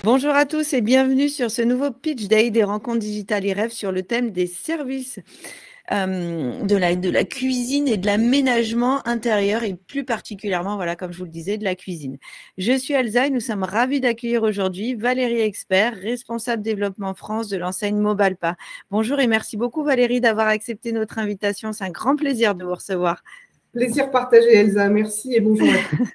Bonjour à tous et bienvenue sur ce nouveau Pitch Day des rencontres digitales et rêves sur le thème des services de la cuisine et de l'aménagement intérieur et plus particulièrement, voilà, comme je vous le disais, de la cuisine. Je suis Elsa et nous sommes ravis d'accueillir aujourd'hui Valérie Expert, responsable développement France de l'enseigne Mobalpa. Bonjour et merci beaucoup Valérie d'avoir accepté notre invitation. C'est un grand plaisir de vous recevoir. Plaisir partagé, Elsa. Merci et bonjour à tous.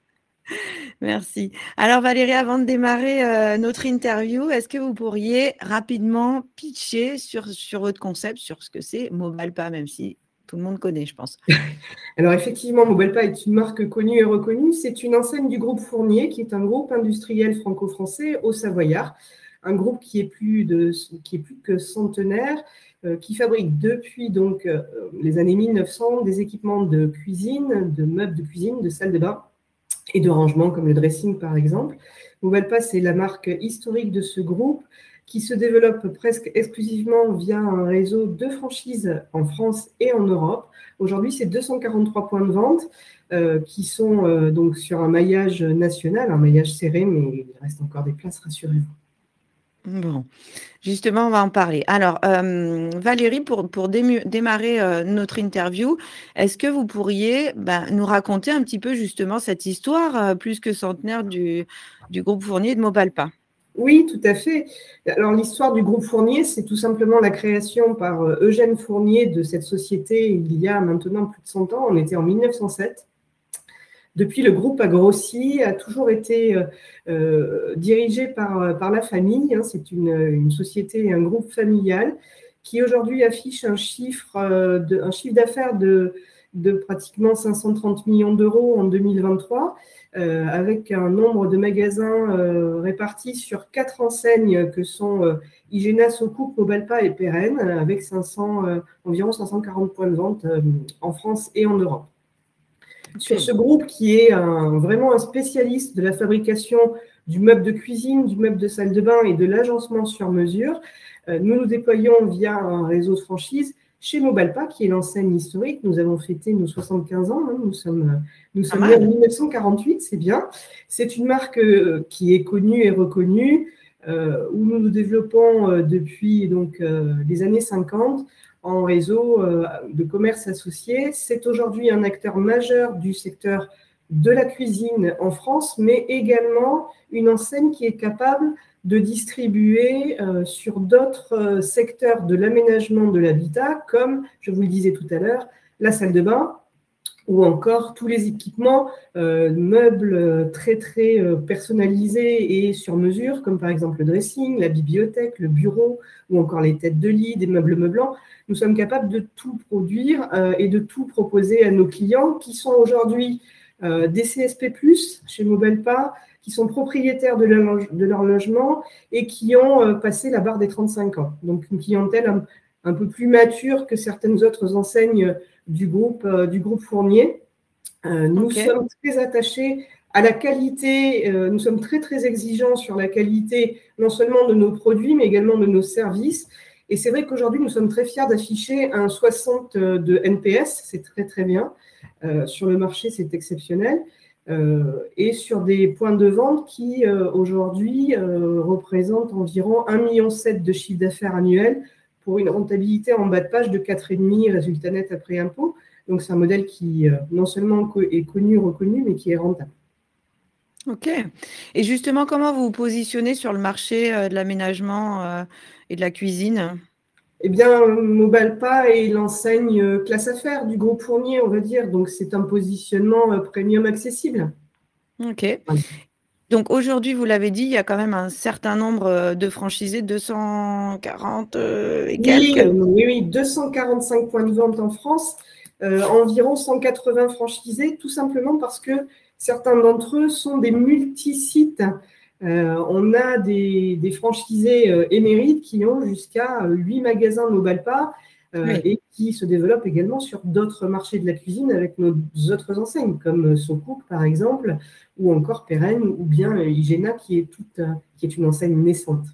Merci. Alors Valérie, avant de démarrer notre interview, est-ce que vous pourriez rapidement pitcher sur votre concept, sur ce que c'est Mobalpa, même si tout le monde connaît, je pense. Alors effectivement, Mobalpa est une marque connue et reconnue. C'est une enseigne du groupe Fournier, qui est un groupe industriel franco-français au Savoyard. Un groupe qui est plus que centenaire, qui fabrique depuis donc les années 1900 des équipements de cuisine, de meubles de cuisine, de salles de bain et de rangement comme le dressing par exemple. Mobalpa, c'est la marque historique de ce groupe qui se développe presque exclusivement via un réseau de franchises en France et en Europe. Aujourd'hui, c'est 243 points de vente qui sont donc sur un maillage national, un maillage serré, mais il reste encore des places, rassurez-vous. Bon, justement, on va en parler. Alors, Valérie, pour démarrer notre interview, est-ce que vous pourriez nous raconter un petit peu justement cette histoire plus que centenaire du groupe Fournier de Mobalpa? Oui, tout à fait. Alors, l'histoire du groupe Fournier, c'est tout simplement la création par Eugène Fournier de cette société il y a maintenant plus de 100 ans. On était en 1907. Depuis, le groupe a grossi, a toujours été dirigé par la famille. Hein. C'est une société, un groupe familial qui aujourd'hui affiche un chiffre d'affaires de pratiquement 530 millions d'euros en 2023, avec un nombre de magasins répartis sur 4 enseignes que sont Igena, Socoupe, Mobalpa et Pérenne, avec environ 540 points de vente en France et en Europe. Sur ce groupe qui est vraiment un spécialiste de la fabrication du meuble de cuisine, du meuble de salle de bain et de l'agencement sur mesure, nous nous déployons via un réseau de franchise chez Mobalpa, qui est l'enseigne historique. Nous avons fêté nos 75 ans, hein. Nous sommes nés en 1948, c'est bien. C'est une marque qui est connue et reconnue, où nous nous développons depuis donc, les années 50 en réseau de commerce associé. C'est aujourd'hui un acteur majeur du secteur de la cuisine en France, mais également une enseigne qui est capable de distribuer sur d'autres secteurs de l'aménagement de l'habitat, comme, je vous le disais tout à l'heure, la salle de bain, ou encore tous les équipements meubles très personnalisés et sur mesure, comme par exemple le dressing, la bibliothèque, le bureau, ou encore les têtes de lit, des meubles meublants. Nous sommes capables de tout produire et de tout proposer à nos clients qui sont aujourd'hui des CSP+, chez Mobalpa, qui sont propriétaires de leur logement et qui ont passé la barre des 35 ans. Donc une clientèle un peu plus mature que certaines autres enseignes du groupe Fournier. Nous sommes très attachés à la qualité, nous sommes très exigeants sur la qualité non seulement de nos produits, mais également de nos services. Et c'est vrai qu'aujourd'hui, nous sommes très fiers d'afficher un 60 de NPS, c'est très bien. Sur le marché, c'est exceptionnel. Et sur des points de vente qui, aujourd'hui, représentent environ 1,7 million de chiffre d'affaires annuel pour une rentabilité en bas de page de 4,5, résultat net après impôt. Donc, c'est un modèle qui, non seulement est connu, reconnu, mais qui est rentable. Ok. Et justement, comment vous vous positionnez sur le marché de l'aménagement et de la cuisine? Eh bien, Mobalpa est l'enseigne classe affaires du groupe Fournier, on va dire. Donc, c'est un positionnement premium accessible. Ok. Voilà. Donc, aujourd'hui, vous l'avez dit, il y a quand même un certain nombre de franchisés, 240 et quelques. Oui, 245 points de vente en France, environ 180 franchisés, tout simplement parce que certains d'entre eux sont des multi-sites. On a des franchisés émérites qui ont jusqu'à 8 magasins Mobalpa et qui se développent également sur d'autres marchés de la cuisine avec nos autres enseignes, comme Socoupe par exemple, ou encore Pérenne, ou bien Igena qui est une enseigne naissante.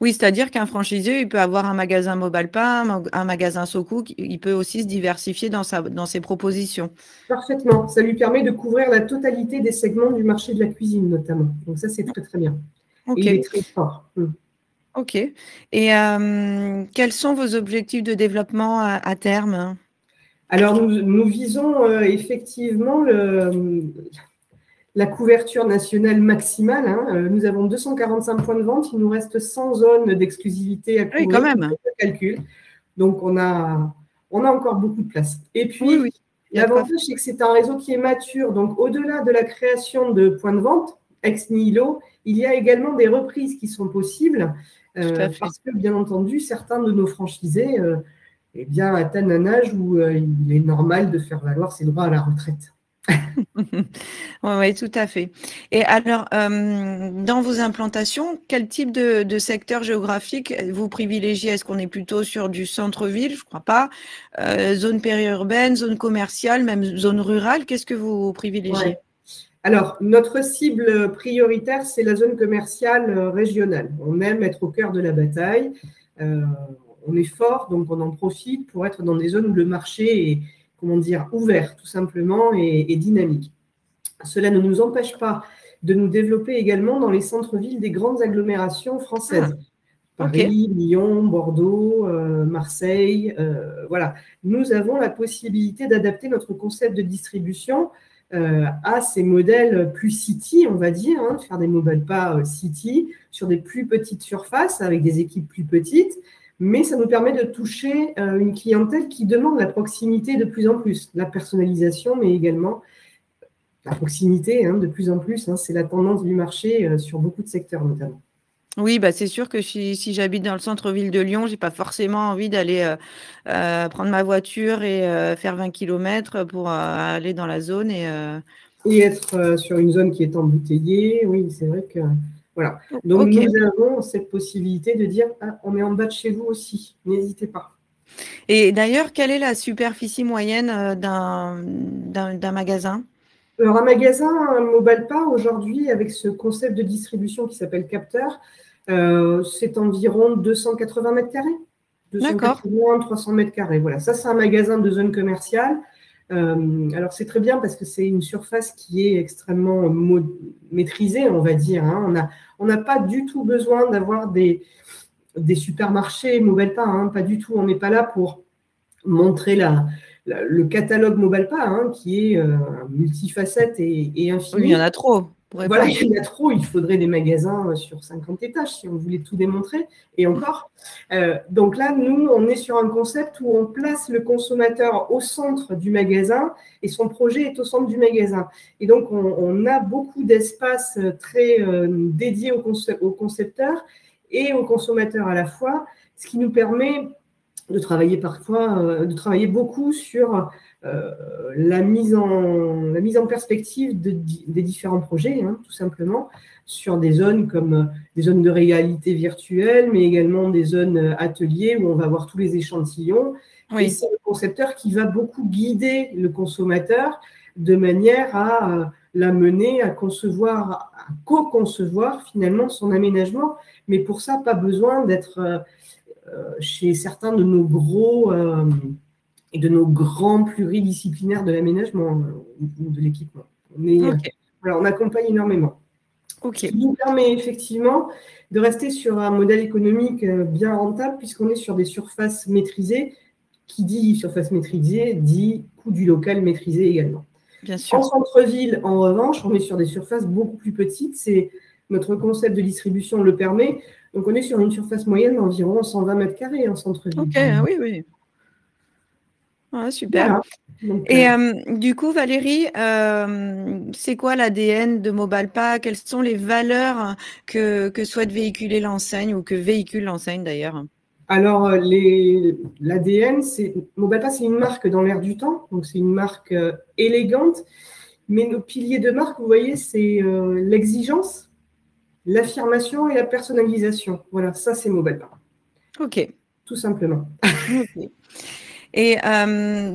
Oui, c'est-à-dire qu'un franchisé, il peut avoir un magasin Mobalpa, un magasin Socoupe, il peut aussi se diversifier dans ses propositions. Parfaitement. Ça lui permet de couvrir la totalité des segments du marché de la cuisine, notamment. Donc ça, c'est très bien. Ok. Et il est très fort. Ok. Et quels sont vos objectifs de développement à terme? Alors, nous visons effectivement la couverture nationale maximale. Hein. Nous avons 245 points de vente. Il nous reste 100 zones d'exclusivité à Oui, quand couvrir. même. Le calcul. Donc, on a encore beaucoup de place. Et puis, Oui. l'avantage, c'est que c'est un réseau qui est mature. Donc, au-delà de la création de points de vente, ex nihilo, il y a également des reprises qui sont possibles. Tout à fait. Parce que, bien entendu, certains de nos franchisés atteignent un âge où il est normal de faire valoir ses droits à la retraite. Oui, tout à fait. Et alors, dans vos implantations, quel type de secteur géographique vous privilégiez? Est-ce qu'on est plutôt sur du centre-ville? Je ne crois pas. Zone périurbaine, zone commerciale, même zone rurale? Qu'est-ce que vous privilégiez? Ouais. Alors, notre cible prioritaire, c'est la zone commerciale régionale. On aime être au cœur de la bataille. On est fort, donc on en profite pour être dans des zones où le marché est, ouvert, tout simplement, et dynamique. Cela ne nous empêche pas de nous développer également dans les centres-villes des grandes agglomérations françaises. Paris, Lyon, Bordeaux, Marseille, voilà. Nous avons la possibilité d'adapter notre concept de distribution à ces modèles plus city, on va dire, hein, faire des mobile pas city sur des plus petites surfaces avec des équipes plus petites, mais ça nous permet de toucher une clientèle qui demande la proximité de plus en plus, la personnalisation, mais également la proximité de plus en plus. C'est la tendance du marché sur beaucoup de secteurs notamment. Oui, c'est sûr que si j'habite dans le centre-ville de Lyon, je n'ai pas forcément envie d'aller prendre ma voiture et faire 20 kilomètres pour aller dans la zone. Et être sur une zone qui est embouteillée, oui, c'est vrai que… Voilà. Donc, Ok. nous avons cette possibilité de dire on est en bas de chez vous aussi, n'hésitez pas. Et d'ailleurs, quelle est la superficie moyenne d'un magasin? Alors, un magasin, un mobile pas aujourd'hui, avec ce concept de distribution qui s'appelle capteur, c'est environ 280 mètres carrés. D'accord. 280, 300 mètres carrés. Voilà, ça, c'est un magasin de zone commerciale. Alors, c'est très bien parce que c'est une surface qui est extrêmement maîtrisée, on va dire. Hein. On n'a pas du tout besoin d'avoir des supermarchés mobile pas, hein, pas du tout. On n'est pas là pour montrer le catalogue mobile pas, hein, qui est multifacette et infini. Oui, il y en a trop. Voilà, il y en a trop. Il faudrait des magasins sur 50 étages si on voulait tout démontrer. Et encore. Donc là, nous, on est sur un concept où on place le consommateur au centre du magasin et son projet est au centre du magasin. Et donc, on a beaucoup d'espace très dédié au concepteur et au consommateur à la fois, ce qui nous permet de travailler beaucoup sur la mise en perspective des différents projets, hein, tout simplement, sur des zones comme des zones de réalité virtuelle, mais également des zones ateliers où on va voir tous les échantillons. Oui. Et c'est le concepteur qui va beaucoup guider le consommateur de manière à l'amener à co-concevoir finalement son aménagement. Mais pour ça, pas besoin d'être chez certains de nos gros et de nos grands pluridisciplinaires de l'aménagement ou de l'équipement. Mais voilà, on accompagne énormément. Ce qui nous permet effectivement de rester sur un modèle économique bien rentable puisqu'on est sur des surfaces maîtrisées. Qui dit surface maîtrisée dit coût du local maîtrisé également. Bien sûr. En centre-ville, en revanche, on est sur des surfaces beaucoup plus petites. Notre concept de distribution le permet. Donc, on est sur une surface moyenne d'environ 120 mètres carrés en centre-ville. Ok, oui. Ah, super. Voilà. Donc, et du coup, Valérie, c'est quoi l'ADN de Mobalpa? Quelles sont les valeurs que souhaite véhiculer l'enseigne ou que véhicule l'enseigne d'ailleurs? Alors, l'ADN, Mobalpa, c'est une marque dans l'air du temps. Donc, c'est une marque élégante. Mais nos piliers de marque, vous voyez, c'est l'exigence, l'affirmation et la personnalisation. Voilà, ça, c'est Mobalpa. Ok. Tout simplement. Okay. Et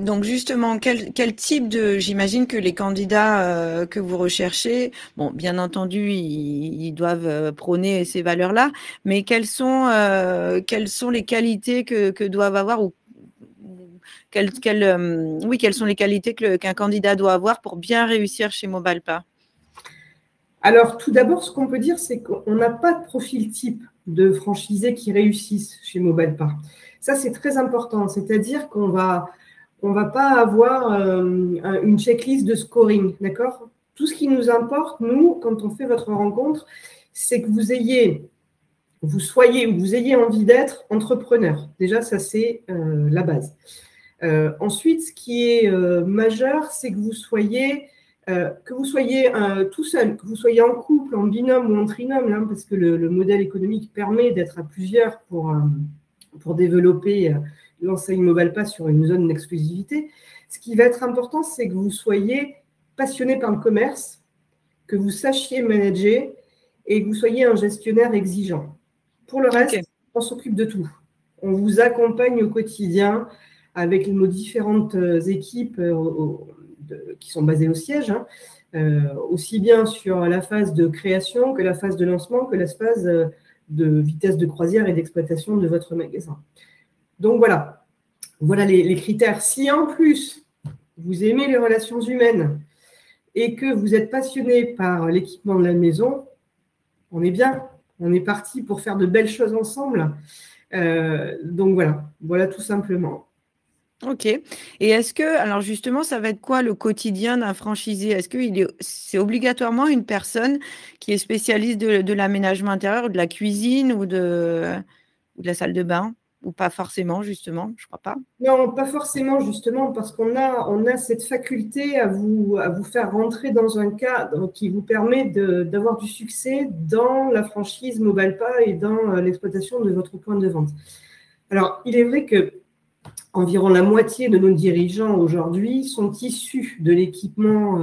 donc justement, quel type j'imagine que les candidats que vous recherchez, bon, bien entendu, ils doivent prôner ces valeurs-là, mais quelles sont les qualités que doivent avoir ou quelles sont les qualités qu'un candidat doit avoir pour bien réussir chez Mobalpa? Alors, tout d'abord, ce qu'on peut dire, c'est qu'on n'a pas de profil type de franchisés qui réussissent chez Mobalpa. Ça, c'est très important. C'est-à-dire qu'on va pas avoir une checklist de scoring, d'accord? Tout ce qui nous importe, nous, quand on fait votre rencontre, c'est que vous ayez envie d'être entrepreneur. Déjà, ça, c'est la base. Ensuite, ce qui est majeur, c'est que vous soyez tout seul, que vous soyez en couple, en binôme ou en trinôme, hein, parce que le modèle économique permet d'être à plusieurs pour développer l'enseigne Mobalpa sur une zone d'exclusivité. Ce qui va être important, c'est que vous soyez passionné par le commerce, que vous sachiez manager et que vous soyez un gestionnaire exigeant. Pour le reste, on s'occupe de tout. On vous accompagne au quotidien avec nos différentes équipes qui sont basées au siège, hein, aussi bien sur la phase de création que la phase de lancement, que la phase de vitesse de croisière et d'exploitation de votre magasin. Donc voilà les critères. Si en plus, vous aimez les relations humaines et que vous êtes passionné par l'équipement de la maison, on est bien, on est parti pour faire de belles choses ensemble. Donc voilà tout simplement. Ok. Et est-ce que, alors justement, ça va être quoi le quotidien d'un franchisé? Est-ce que c'est obligatoirement une personne qui est spécialiste de l'aménagement intérieur, de la cuisine ou de la salle de bain? Ou pas forcément, justement, je crois pas. Non, pas forcément, justement, parce qu'on a cette faculté à vous faire rentrer dans un cadre qui vous permet d'avoir du succès dans la franchise Mobalpa et dans l'exploitation de votre point de vente. Alors, il est vrai que environ la moitié de nos dirigeants aujourd'hui sont issus de l'équipement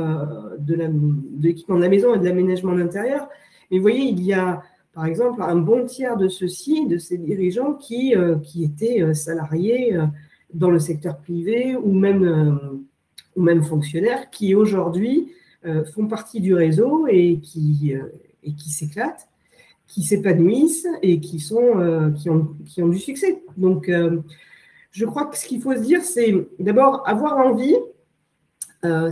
de la maison et de l'aménagement d'intérieur. Mais vous voyez, il y a par exemple un bon tiers de ces dirigeants qui étaient salariés dans le secteur privé ou même fonctionnaires, qui aujourd'hui font partie du réseau et qui s'éclatent, qui s'épanouissent et qui ont du succès. Donc, je crois que ce qu'il faut se dire, c'est d'abord avoir envie,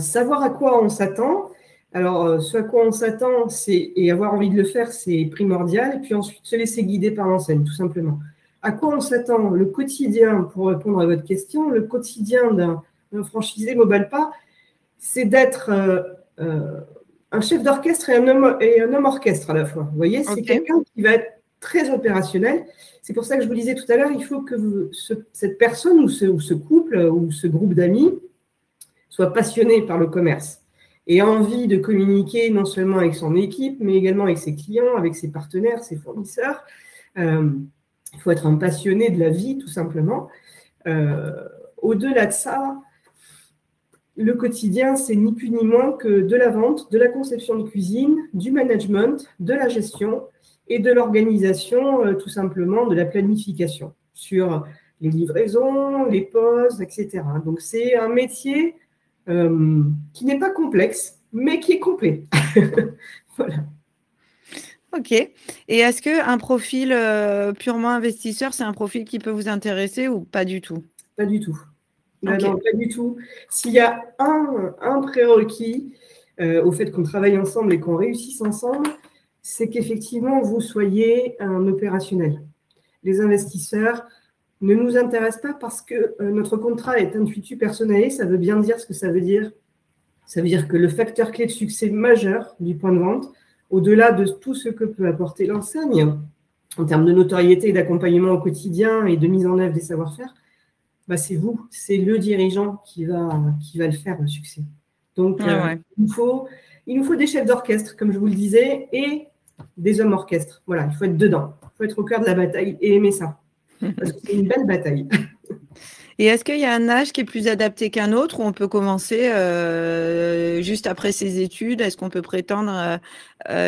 savoir à quoi on s'attend. Alors, ce à quoi on s'attend, et avoir envie de le faire, c'est primordial. Et puis ensuite, se laisser guider par l'enseigne, tout simplement. À quoi on s'attend? Le quotidien, pour répondre à votre question, le quotidien d'un franchisé Mobalpa, c'est d'être un chef d'orchestre et un homme orchestre à la fois. Vous voyez, c'est quelqu'un qui va être très opérationnel. C'est pour ça que je vous disais tout à l'heure, il faut que cette personne ou ce couple ou ce groupe d'amis soit passionné par le commerce et envie de communiquer non seulement avec son équipe, mais également avec ses clients, avec ses partenaires, ses fournisseurs. Il faut être un passionné de la vie, tout simplement. Au-delà de ça, le quotidien, c'est ni plus ni moins que de la vente, de la conception de cuisine, du management, de la gestion et de l'organisation, tout simplement, de la planification sur les livraisons, les pauses, etc. Donc, c'est un métier qui n'est pas complexe, mais qui est complet. Voilà. Ok. Et est-ce qu'un profil purement investisseur, c'est un profil qui peut vous intéresser ou pas du tout? Pas du tout. Okay. Non, pas du tout. S'il y a un prérequis au fait qu'on travaille ensemble et qu'on réussisse ensemble, c'est qu'effectivement, vous soyez un opérationnel. Les investisseurs ne nous intéressent pas parce que notre contrat est intuitu personnel. Ça veut bien dire ce que ça veut dire. Ça veut dire que le facteur clé de succès majeur du point de vente, au-delà de tout ce que peut apporter l'enseigne, en termes de notoriété et d'accompagnement au quotidien et de mise en œuvre des savoir-faire, bah c'est vous, c'est le dirigeant qui va le faire, le succès. Donc, il nous faut des chefs d'orchestre, comme je vous le disais, et des hommes orchestres. Voilà, il faut être dedans. Il faut être au cœur de la bataille et aimer ça. Parce que c'est une belle bataille. Et est-ce qu'il y a un âge qui est plus adapté qu'un autre, où on peut commencer juste après ses études? Est-ce qu'on peut prétendre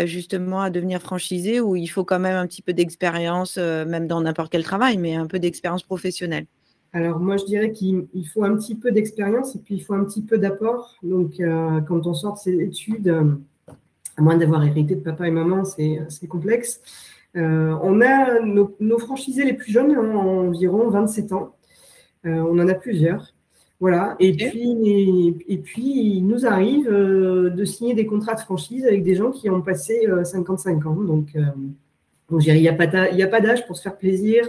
justement à devenir franchisé, ou il faut quand même un petit peu d'expérience, même dans n'importe quel travail, mais un peu d'expérience professionnelle? Alors, moi, je dirais qu'il faut un petit peu d'expérience et puis il faut un petit peu d'apport. Donc, quand on sort de ses études, à moins d'avoir hérité de papa et maman, c'est complexe. On a nos franchisés les plus jeunes ont environ 27 ans. On en a plusieurs. Voilà. Ok. Et puis, il nous arrive de signer des contrats de franchise avec des gens qui ont passé 55 ans. Donc, je dirais, il n'y a pas d'âge pour se faire plaisir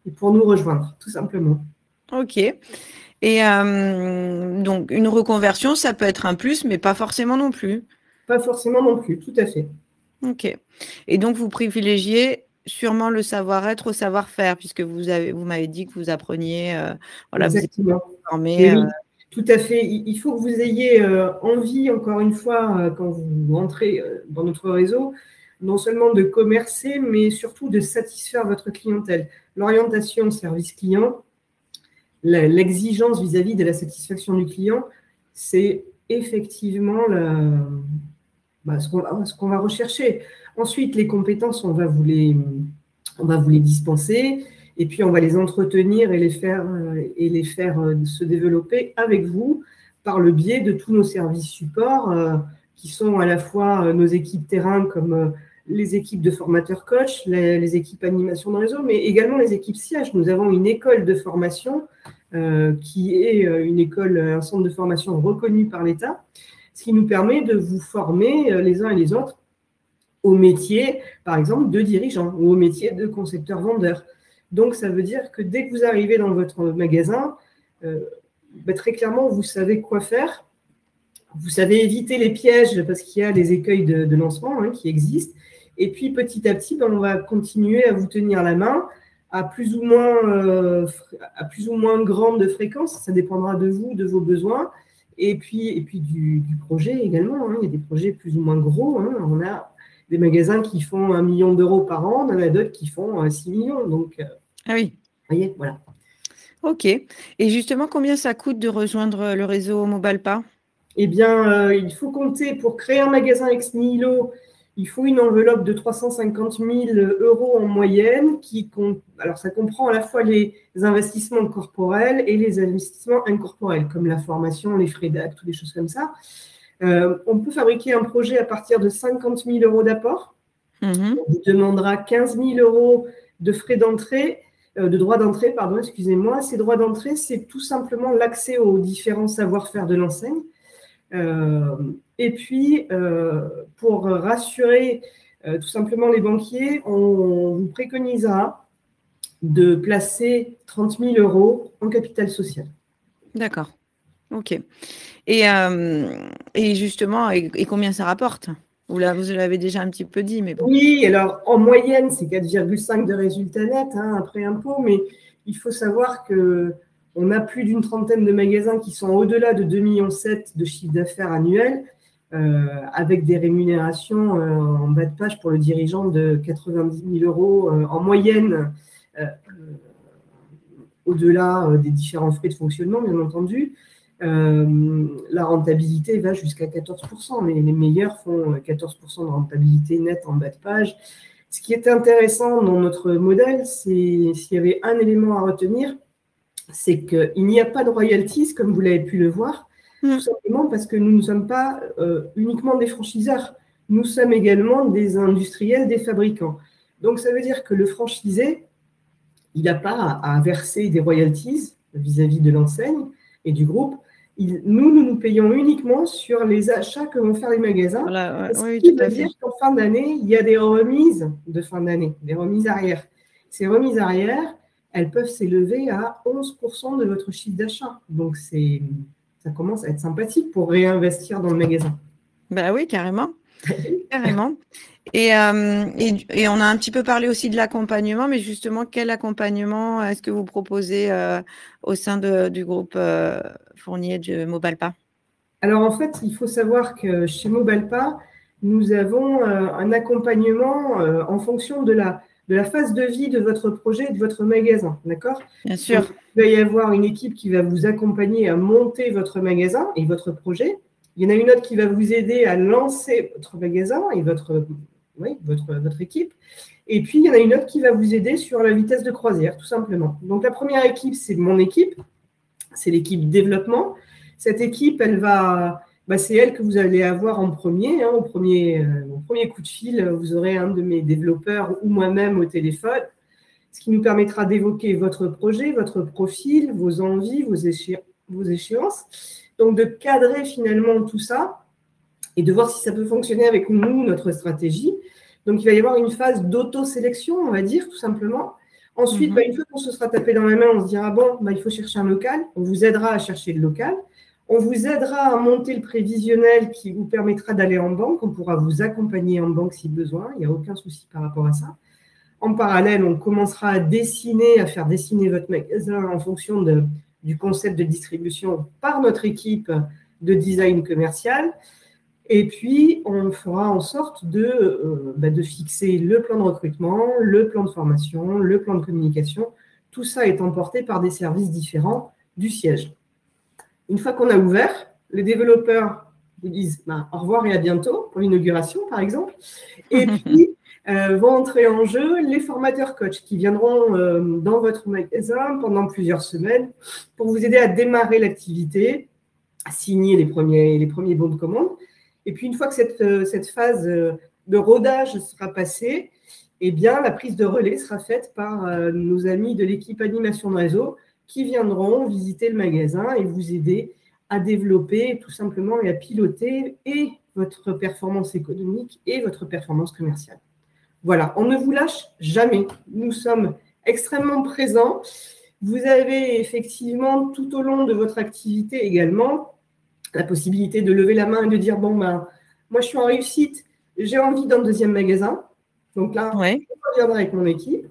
et pour nous rejoindre, tout simplement. Ok. Et donc, une reconversion, ça peut être un plus, mais pas forcément non plus. Pas forcément non plus, tout à fait. Ok. Et donc, vous privilégiez sûrement le savoir-être au savoir-faire, puisque vous m'avez dit que vous appreniez, voilà, vous étiez Exactement. Mais formé. oui, tout à fait. Il faut que vous ayez envie, encore une fois, quand vous rentrez dans notre réseau, non seulement de commercer, mais surtout de satisfaire votre clientèle. L'orientation service client, l'exigence vis-à-vis de la satisfaction du client, c'est effectivement ce qu'on va rechercher. Ensuite, les compétences, on va vous les dispenser et puis on va les entretenir et les faire se développer avec vous par le biais de tous nos services supports qui sont à la fois nos équipes terrain comme les équipes de formateurs coach, les équipes animation de réseau, mais également les équipes siège. Nous avons une école de formation qui est un centre de formation reconnu par l'État, ce qui nous permet de vous former les uns et les autres au métier, par exemple, de dirigeant ou au métier de concepteur-vendeur. Donc, ça veut dire que dès que vous arrivez dans votre magasin, très clairement, vous savez quoi faire. Vous savez éviter les pièges parce qu'il y a les écueils de lancement qui existent. Et puis, petit à petit, on va continuer à vous tenir la main à plus ou moins grande fréquence. Ça dépendra de vous, de vos besoins. Et puis du projet également. Il y a des projets plus ou moins gros. On a des magasins qui font 1 million d'euros par an, on en a d'autres qui font 6 millions. Donc, Ah oui. vous voyez, voilà. Ok. Et justement, combien ça coûte de rejoindre le réseau Mobalpa? Eh bien, il faut compter pour créer un magasin ex nihilo, il faut une enveloppe de 350 000 euros en moyenne. Alors, ça comprend à la fois les investissements corporels et les investissements incorporels, comme la formation, les frais d'acte, toutes des choses comme ça. On peut fabriquer un projet à partir de 50 000 euros d'apport. On vous demandera 15 000 euros de frais d'entrée, de droits d'entrée, pardon, excusez-moi. Ces droits d'entrée, c'est tout simplement l'accès aux différents savoir-faire de l'enseigne. Et puis, pour rassurer tout simplement les banquiers, on vous préconisera de placer 30 000 euros en capital social. D'accord. Ok. Et justement, et combien ça rapporte? Vous l'avez déjà un petit peu dit, mais bon. Oui, alors en moyenne, c'est 4,5 de résultat net après impôt, mais il faut savoir qu'on a plus d'une trentaine de magasins qui sont au-delà de 2,7 millions de chiffre d'affaires annuel, avec des rémunérations en bas de page pour le dirigeant de 90 000 euros en moyenne, au-delà des différents frais de fonctionnement, bien entendu. La rentabilité va jusqu'à 14%, mais les meilleurs font 14% de rentabilité nette en bas de page. Ce qui est intéressant dans notre modèle, c'est s'il y avait un élément à retenir, c'est qu'il n'y a pas de royalties, comme vous l'avez pu le voir, tout simplement parce que nous ne sommes pas uniquement des franchiseurs, nous sommes également des industriels, des fabricants. Donc, ça veut dire que le franchisé, il n'a pas à verser des royalties vis-à-vis de l'enseigne et du groupe. Nous payons uniquement sur les achats que vont faire les magasins. Voilà, Ce oui, qui tout veut à dire fait. qu'en fin d'année, il y a des remises de fin d'année, des remises arrière. Ces remises arrière, elles peuvent s'élever à 11% de votre chiffre d'achat. Donc, ça commence à être sympathique pour réinvestir dans le magasin. Bah oui, carrément. Carrément. Et on a un petit peu parlé aussi de l'accompagnement, mais justement, quel accompagnement est-ce que vous proposez au sein du groupe Fournier de Mobalpa? Alors, en fait, il faut savoir que chez Mobalpa, nous avons un accompagnement en fonction de la phase de vie de votre projet et de votre magasin. D'accord? Bien Donc, sûr. il va y avoir une équipe qui va vous accompagner à monter votre magasin et votre projet. Il y en a une autre qui va vous aider à lancer votre magasin et votre équipe. Et puis, il y en a une autre qui va vous aider sur la vitesse de croisière, tout simplement. Donc, la première équipe, c'est mon équipe. C'est l'équipe développement. Cette équipe, c'est elle que vous allez avoir en premier. Au premier coup de fil, vous aurez un de mes développeurs ou moi-même au téléphone, ce qui nous permettra d'évoquer votre projet, votre profil, vos envies, vos vos échéances. Donc, de cadrer finalement tout ça et de voir si ça peut fonctionner avec nous, notre stratégie. Donc, il va y avoir une phase d'auto-sélection, on va dire, tout simplement. Ensuite, une fois qu'on se sera tapé dans la main, on se dira, bon, il faut chercher un local. On vous aidera à chercher le local. On vous aidera à monter le prévisionnel qui vous permettra d'aller en banque. On pourra vous accompagner en banque si besoin. Il n'y a aucun souci par rapport à ça. En parallèle, on commencera à faire dessiner votre magasin en fonction du concept de distribution par notre équipe de design commercial. Et puis, on fera en sorte de fixer le plan de recrutement, le plan de formation, le plan de communication. Tout ça étant porté par des services différents du siège. Une fois qu'on a ouvert, les développeurs vous disent au revoir et à bientôt pour l'inauguration, par exemple. Et puis, vont entrer en jeu les formateurs coachs qui viendront dans votre magasin pendant plusieurs semaines pour vous aider à démarrer l'activité, à signer les premiers bons de commande. Et puis, une fois que cette phase de rodage sera passée, eh bien, la prise de relais sera faite par nos amis de l'équipe animation de réseau qui viendront visiter le magasin et vous aider à développer tout simplement et à piloter et votre performance économique et votre performance commerciale. Voilà, on ne vous lâche jamais. Nous sommes extrêmement présents. Vous avez effectivement tout au long de votre activité également la possibilité de lever la main et de dire, moi je suis en réussite, j'ai envie d'un deuxième magasin. Donc là, je reviendrai avec mon équipe.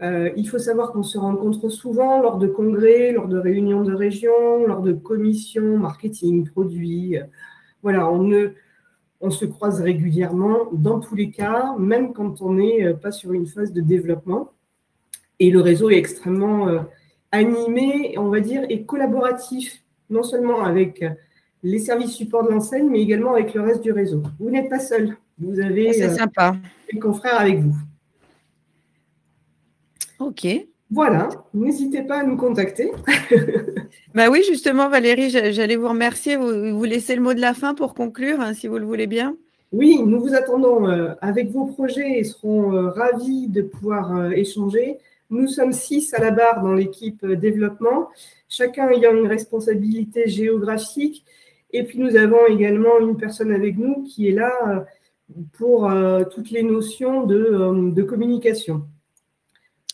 Il faut savoir qu'on se rencontre souvent lors de congrès, lors de réunions de région, lors de commissions, marketing, produits. Voilà, on se croise régulièrement dans tous les cas, même quand on n'est pas sur une phase de développement. Et le réseau est extrêmement animé, on va dire, et collaboratif, non seulement avec les services support de l'enseigne, mais également avec le reste du réseau. Vous n'êtes pas seul, vous avez des confrères avec vous. Ok. Voilà, n'hésitez pas à nous contacter. Oui, justement, Valérie, j'allais vous remercier. Vous laissez le mot de la fin pour conclure, hein, si vous le voulez bien. Oui, nous vous attendons avec vos projets et serons ravis de pouvoir échanger. Nous sommes 6 à la barre dans l'équipe développement, chacun ayant une responsabilité géographique. Et puis, nous avons également une personne avec nous qui est là pour toutes les notions de communication.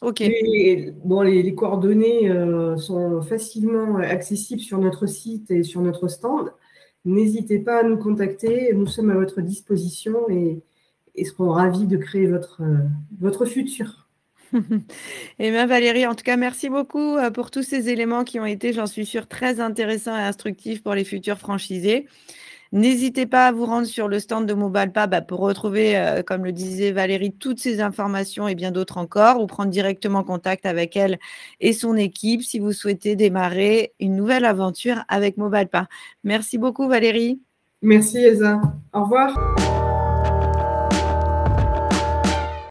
Ok. Les coordonnées sont facilement accessibles sur notre site et sur notre stand. N'hésitez pas à nous contacter. Nous sommes à votre disposition et serons ravis de créer votre futur. Eh bien, Valérie, en tout cas, merci beaucoup pour tous ces éléments qui ont été, j'en suis sûre, très intéressants et instructifs pour les futurs franchisés. N'hésitez pas à vous rendre sur le stand de Mobalpa pour retrouver, comme le disait Valérie, toutes ces informations et bien d'autres encore, ou prendre directement contact avec elle et son équipe si vous souhaitez démarrer une nouvelle aventure avec Mobalpa. Merci beaucoup, Valérie. Merci, Elsa. Au revoir.